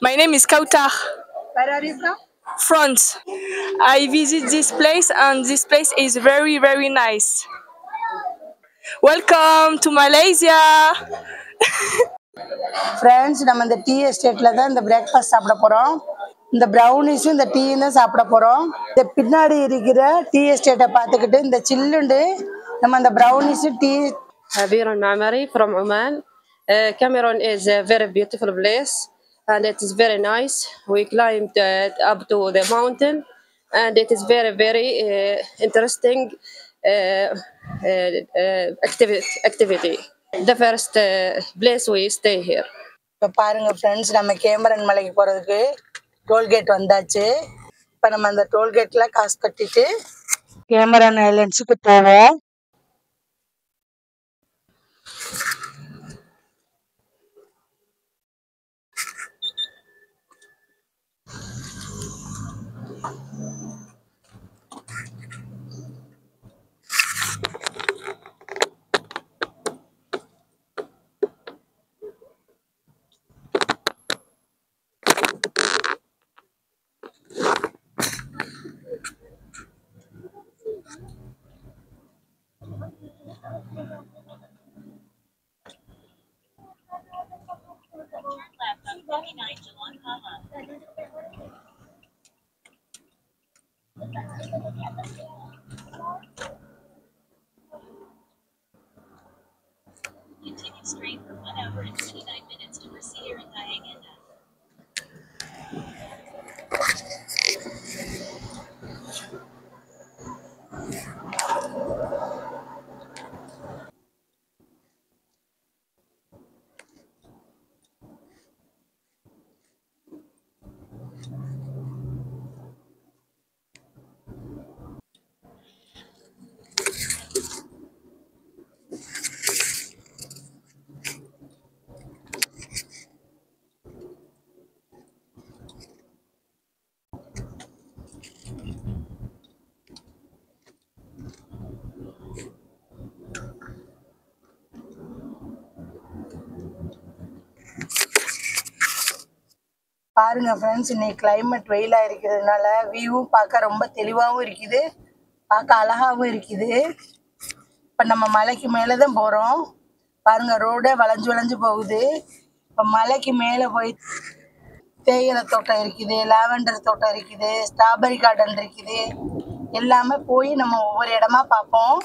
My name is Kautar. Where are you from? France. I visit this place and this place is very very nice. Welcome to Malaysia. Friends நம்ம இந்த tea எஸ்டேட்ல தான் இந்த breakfast சாப்பிட போறோம். இந்த ப்ரௌனிஸும் இந்த டீயும் தான் சாப்பிட போறோம். இந்த பின்னாடி இருக்கிற டீ எஸ்டேட்டை பார்த்துக்கிட்டு இந்த சில்லுண்டு நம்ம அந்த brownies tea. Biran Mamari from Oman. Cameroon is a very beautiful place and it is very nice. We climbed up to the mountain and it is very, very interesting activity. The first place we stay here. இப்போ பாருங்க friends, நம்ம Cameron மலைக்கு போகிறதுக்கு tollgate வந்தாச்சு. இப்போ நம்ம அந்த டோல்கேட்டில் காசு கட்டிட்டு கேமரன் ஐலண்ட்ஸுக்கு போவோம். Continue straight for 1 hour and 29 minutes to proceed in Diagana. பாருங்க ஃப்ரெண்ட்ஸ், இன்னைக்கு கிளைமேட் வெயிலாக இருக்கிறதுனால வியூவும் பார்க்க ரொம்ப தெளிவாகவும் இருக்குது, பார்க்க அழகாகவும் இருக்குது. இப்போ நம்ம மலைக்கு மேலே தான் போகிறோம். பாருங்க, ரோடே வளைஞ்சு வளைஞ்சு போகுது. இப்போ மலைக்கு மேலே போய் தேயிலை தோட்டம் இருக்குது, லாவெண்டர் தோட்டம் இருக்குது, ஸ்ட்ராபெரி கார்டன் இருக்குது. எல்லாமே போய் நம்ம ஒவ்வொரு இடமா பார்ப்போம்.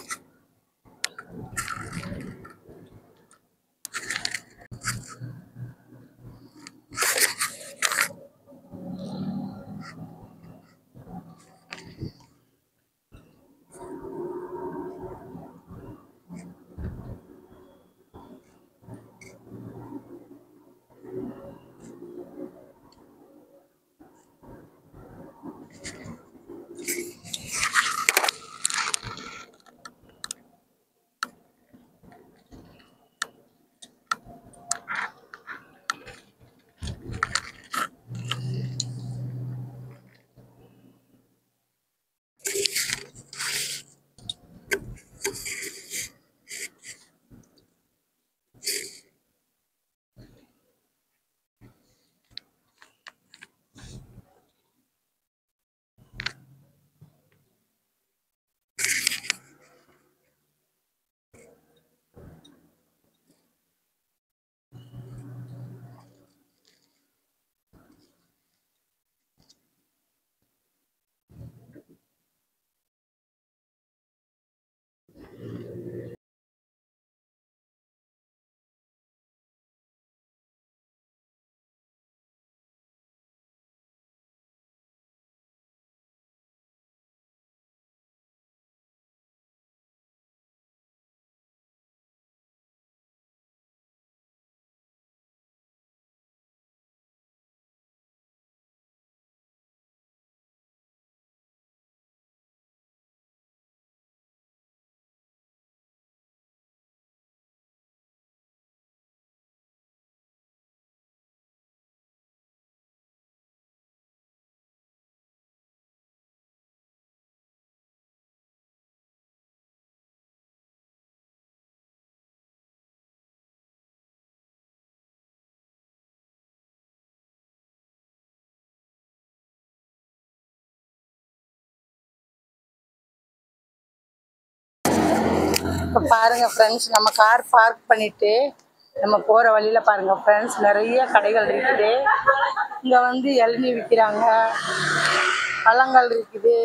இப்போ பாருங்க ஃப்ரெண்ட்ஸ், நம்ம கார் பார்க் பண்ணிட்டு நம்ம போகிற வழியில் பாருங்க ஃப்ரெண்ட்ஸ், நிறைய கடைகள் இருக்குது. இங்கே வந்து இளநீ விற்கிறாங்க, பழங்கள் இருக்குது.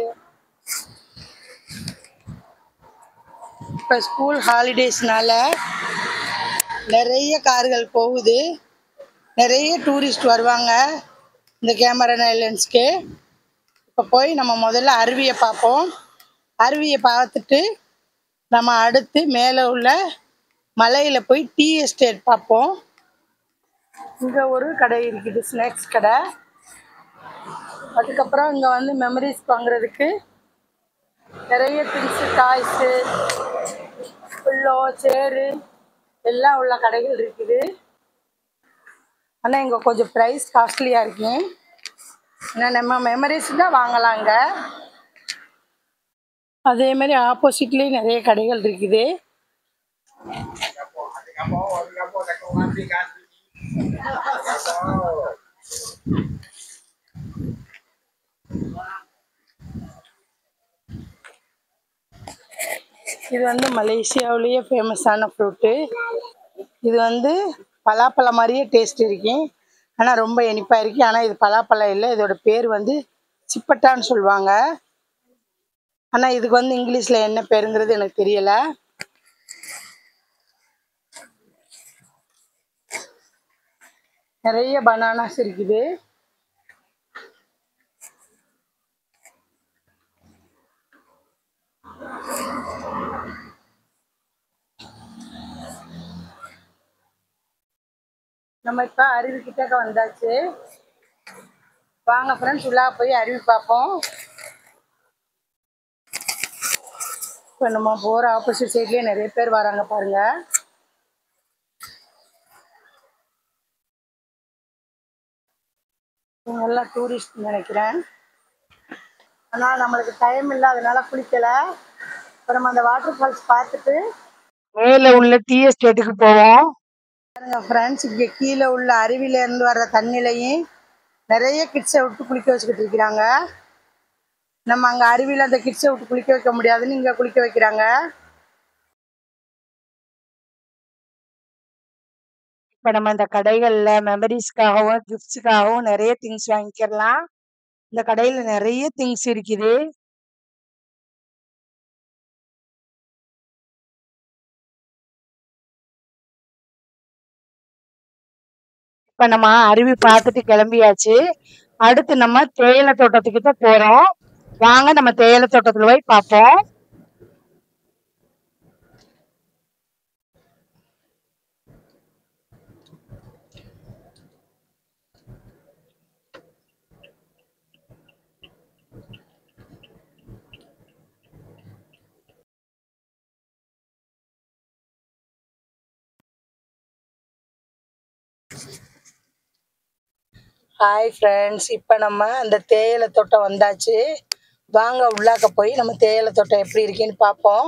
இப்போ ஸ்கூல் ஹாலிடேஸ்னால நிறைய கார்கள் போகுது, நிறைய டூரிஸ்ட் வருவாங்க இந்த கேமரன் ஐலண்ட்ஸ்க்கு. இப்போ போய் நம்ம முதல்ல அருவியை பார்ப்போம். அருவியை பார்த்துட்டு நம்ம அடுத்து மேலே உள்ள மலையில் போய் டீ எஸ்டேட் பார்ப்போம். இங்கே ஒரு கடை இருக்குது, ஸ்நாக்ஸ் கடை. அதுக்கப்புறம் இங்கே வந்து மெமரிஸ் வாங்குறதுக்கு நிறைய திங்ஸு, டாய்ஸு, பில்லோ, சேரு எல்லாம் உள்ள கடைகள் இருக்குது. ஆனால் இங்கே கொஞ்சம் ப்ரைஸ் காஸ்ட்லியாக இருக்கும். ஏன்னா நம்ம மெமரிஸ் தான் வாங்கலாங்க. அதே மாதிரி ஆப்போசிட்லேயும் நிறைய கடைகள் இருக்குது. இது வந்து மலேசியாவிலேயே ஃபேமஸான ஃப்ரூட்டு. இது வந்து பலாப்பழம் மாதிரியே டேஸ்ட் இருக்கும், ஆனால் ரொம்ப இனிப்பாக இருக்கு. ஆனால் இது பலாப்பழம் இல்லை, இதோட பேர் வந்து சிப்பட்டான்னு சொல்லுவாங்க. ஆனால் இதுக்கு வந்து இங்கிலீஷில் என்ன பேருங்கிறது எனக்கு தெரியலை. நிறைய பனானாஸ் இருக்குது. நம்ம இப்போ அருவி கிட்டக்க வந்தாச்சு. வாங்க ஃப்ரெண்ட்ஸ், உள்ளே போய் அருவி பார்ப்போம். இப்போ நம்ம போகிற ஆப்போசிட் சைட்லேயே நிறைய பேர் வராங்க பாருங்க. இவங்கெல்லாம் டூரிஸ்ட் நினைக்கிறேன். ஆனால் நம்மளுக்கு டைம் இல்லை, அதனால குளிக்கலை. இப்போ நம்ம அந்த வாட்டர் ஃபால்ஸ் பார்த்துட்டு மேலே உள்ள டீ எஸ்டேட்டுக்கு போவோம். பாருங்க ஃப்ரெண்ட்ஸ், இங்கே கீழே உள்ள அருவியிலேருந்து வர்ற தண்ணிலையும் நிறைய கிட்ஸை விட்டு குளிக்க வச்சுக்கிட்டு இருக்கிறாங்க. நம்ம அங்கே அருவியில் அந்த கிட்ஸை விட்டு குளிக்க வைக்க முடியாதுன்னு இங்கே குளிக்க வைக்கிறாங்க. இப்போ நம்ம இந்த கடைகளில் மெமரிஸ்க்காகவும் கிஃப்ட்ஸுக்காகவும் நிறைய திங்ஸ் வாங்கிக்கலாம். இந்த கடையில் நிறைய திங்ஸ் இருக்குது. இப்போ நம்ம அருவி பார்த்துட்டு கிளம்பியாச்சு. அடுத்து நம்ம தேயிலை தோட்டத்துக்கிட்ட போகிறோம். வாங்க நம்ம தேயிலை தோட்டத்தில் போய் பார்ப்போம். ஹாய் ஃப்ரெண்ட்ஸ், இப்போ நம்ம அந்த தேயிலை தோட்டம் வந்தாச்சு. வாங்க உள்ளாக்க போய் நம்ம தேயிலை தோட்டம் எப்படி இருக்குன்னு பார்ப்போம்.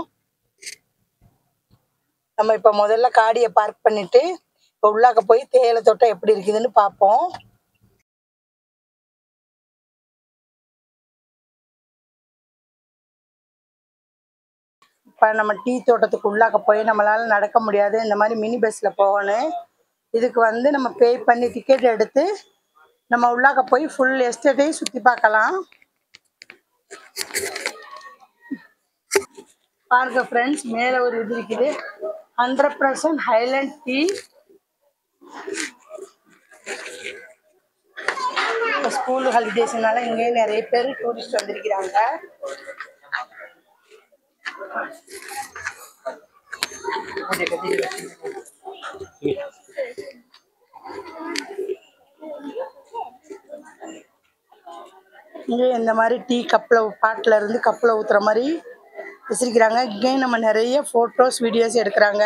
நம்ம இப்போ முதல்ல காடியை பார்க் பண்ணிட்டு இப்போ உள்ளாக்க போய் தேயிலை தோட்டம் எப்படி இருக்குதுன்னு பார்ப்போம். இப்போ நம்ம டீ தோட்டத்துக்கு உள்ளாக்க போய் நம்மளால் நடக்க முடியாது, இந்த மாதிரி மினி பஸ்ஸில் போகணும். இதுக்கு வந்து நம்ம பே பண்ணி டிக்கெட் எடுத்து நம்ம உள்ளாக்க போய் ஃபுல் எஸ்டேட்டையும் சுற்றி பார்க்கலாம். பாருங்க ஃப்ரெண்ட்ஸ், மேலே ஒரு இது இருக்குது, 100% ஹைலேண்ட் டீ. இப்போ ஸ்கூல் ஹாலிடேஸ்னால இங்கே நிறைய பேர் டூரிஸ்ட் வந்திருக்கிறாங்க. இங்கே இந்த மாதிரி டீ கப்பில் பாட்டில் இருந்து கப்பில் ஊற்றுற மாதிரி வச்சிருக்கிறாங்க. இங்கே நம்ம நிறைய ஃபோட்டோஸ் வீடியோஸ் எடுக்கிறாங்க.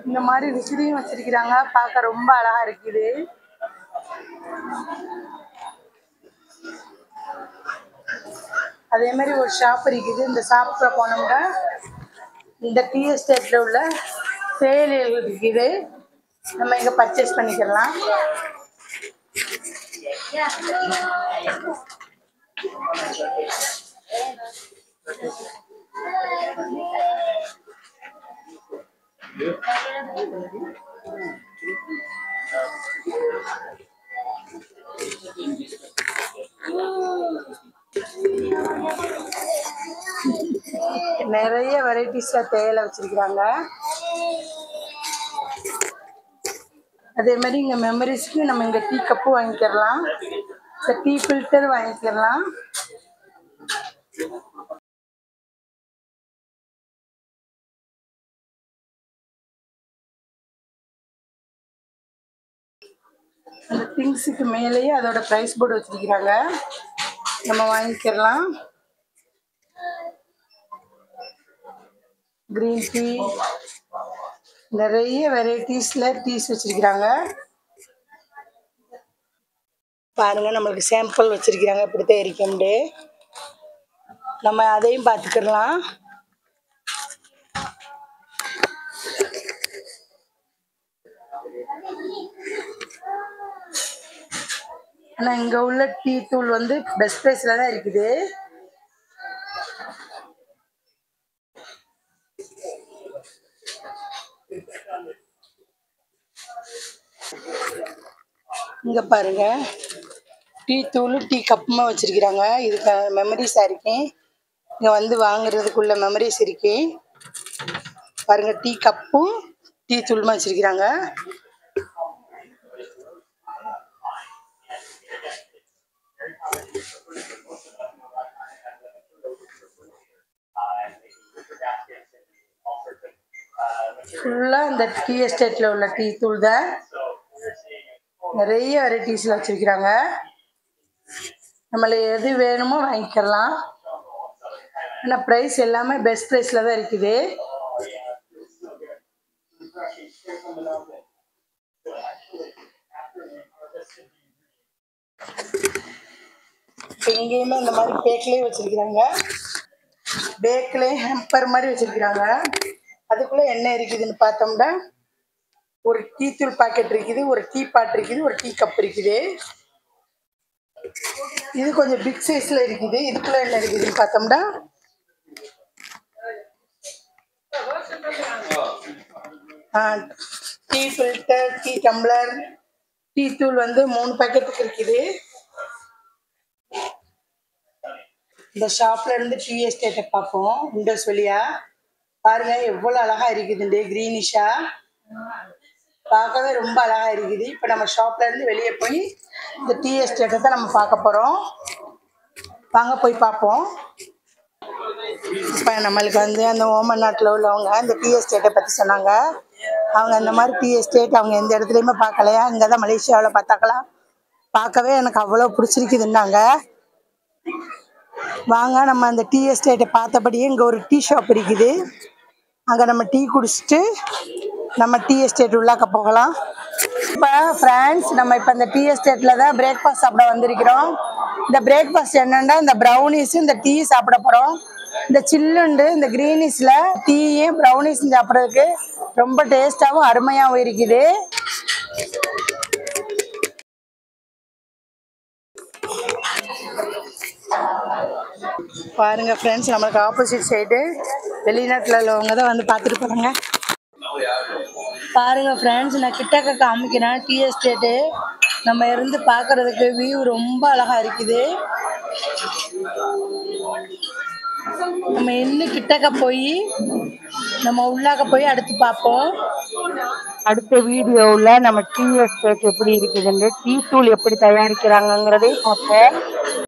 இந்த மாதிரி விசிறியும் வச்சிருக்கிறாங்க, பார்க்க ரொம்ப அழகா இருக்குது. அதே மாதிரி ஒரு ஷாப் இருக்குது. இந்த ஷாப்பில் போனோம்னா இந்த டீ எஸ்டேட்டில் உள்ள தேயிலைகள் இருக்குது, நம்ம இங்கே பர்ச்சேஸ் பண்ணிக்கலாம். நிறைய வெரைட்டிஸ்ல தேயிலை வச்சிருக்கிறாங்க. அதே மாதிரி இங்கே மெமரிஸ்க்கு நம்ம இங்கே டீ கப்பு வாங்கிக்கிறலாம், இந்த டீ ஃபில்டர் வாங்கிக்கிறலாம். அந்த திங்ஸுக்கு மேலேயே அதோட ப்ரைஸ் போர்டு வச்சிருக்கிறாங்க, நம்ம வாங்கிக்கிறலாம். க்ரீன் டீ, நிறைய வெரைட்டிஸில் டீஸ் வச்சிருக்கிறாங்க. பாருங்க, நம்மளுக்கு சாம்பிள் வச்சிருக்கிறாங்க இப்படித்தான் இருக்கும்ண்டு. நம்ம அதையும் பார்த்துக்கலாம். ஆனால் இங்கே உள்ள டீ தூள் வந்து பெஸ்ட் ப்ரைஸில் தான் இருக்குது. இங்கே பாருங்க, டீ தூள் டீ கப்புமா வச்சிருக்கிறாங்க. இதுக்கு மெமரிஸாக இருக்கேன். இங்கே வந்து வாங்குறதுக்குள்ள மெமரிஸ் இருக்கு. பாருங்க, டீ கப்பும் டீ தூளுமா வச்சிருக்கிறாங்க. ஃபுல்லாக இந்த டீ எஸ்டேட்டில் உள்ள டீ தூள் தான். நிறைய வெரைட்டிஸில் வச்சுருக்கிறாங்க. நம்மளை எது வேணுமோ வாங்கிக்கலாம். ஆனால் ப்ரைஸ் எல்லாமே பெஸ்ட் ப்ரைஸில் தான் இருக்குது. எங்கேயுமே இந்த மாதிரி பேக்லேயே வச்சுருக்கிறாங்க. பேக்லேயே ஹெம்பர் மாதிரி வச்சுருக்கிறாங்க. அதுக்குள்ளே என்ன இருக்குதுன்னு பார்த்தோம்னா, ஒரு டீ தூள் பாக்கெட் இருக்குது, ஒரு டீ பாட் இருக்குது, ஒரு டீ கப் இருக்குது. இது கொஞ்சம் பிக் சைஸில் இருக்குது. இதுக்குள்ளே என்ன இருக்குதுன்னு பார்த்தோம்னா, tea filter, tea tumbler, tea தூள் வந்து 3 பாக்கெட்டுக்கு இருக்குது. இந்த ஷாப்ல இருந்து டீ எஸ்டேட்டை பார்ப்போம் விண்டோஸ் வழியா. பாருங்க எவ்வளோ அழகா இருக்குதுண்டு, கிரீனிஷா பார்க்கவே ரொம்ப அழகா இருக்குது. இப்போ நம்ம ஷாப்ல இருந்து வெளியே போய் இந்த டீ எஸ்டேட்டை தான் நம்ம பார்க்க போகிறோம். வாங்க போய் பார்ப்போம். இப்போ நம்மளுக்கு வந்து அந்த ஓமன் நாட்டில் உள்ளவங்க இந்த டீ எஸ்டேட்டை பற்றி சொன்னாங்க. அவங்க அந்த மாதிரி டீ எஸ்டேட் அவங்க எந்த இடத்துலையுமே பார்க்கலையா, இங்கே தான் மலேசியாவில் பார்த்தாக்கலாம். பார்க்கவே எனக்கு அவ்வளோ பிடிச்சிருக்குதுன்னாங்க. வாங்க நம்ம அந்த டீ எஸ்டேட்டை பார்த்தபடியே இங்கே ஒரு டீ ஷாப் இருக்குது. அங்கே நம்ம டீ குடிச்சிட்டு நம்ம டீ எஸ்டேட் உள்ளாக்க போகலாம். இப்போ ஃப்ரெண்ட்ஸ், நம்ம இப்போ இந்த டீ எஸ்டேட்டில் தான் பிரேக்ஃபாஸ்ட் சாப்பிட வந்திருக்கிறோம். இந்த பிரேக்ஃபாஸ்ட் என்னென்னா, இந்த ப்ரௌனிஸ் இந்த டீ சாப்பிட போகிறோம். இந்த சில்லுண்டு இந்த க்ரீனிஸில் டீயும் ப்ரௌனிஸும் சாப்பிட்றதுக்கு ரொம்ப டேஸ்ட்டாகவும் அருமையாகவும் இருக்குது. பாருங்க ஃப்ரெண்ட்ஸ், நம்மளுக்கு ஆப்போசிட் சைடு வெளிநாட்டில் உள்ளவங்க தான் வந்து பார்த்துட்டு போகிறாங்க. பாருங்க ஃப்ரெண்ட்ஸ், நான் கிட்டக்க காமிக்கிறேன். டீ எஸ்டேட்டு நம்ம இருந்து பார்க்கறதுக்கு வியூ ரொம்ப அழகா இருக்குது. நம்ம இன்னும் கிட்டக்க போய் நம்ம உள்ளாக்க போய் அடுத்து பார்ப்போம். அடுத்த வீடியோவில் நம்ம டீ எஸ்டேட் எப்படி இருக்குதுன்னு, டீ தூள் எப்படி தயாரிக்கிறாங்கங்கிறதே பார்ப்போம்.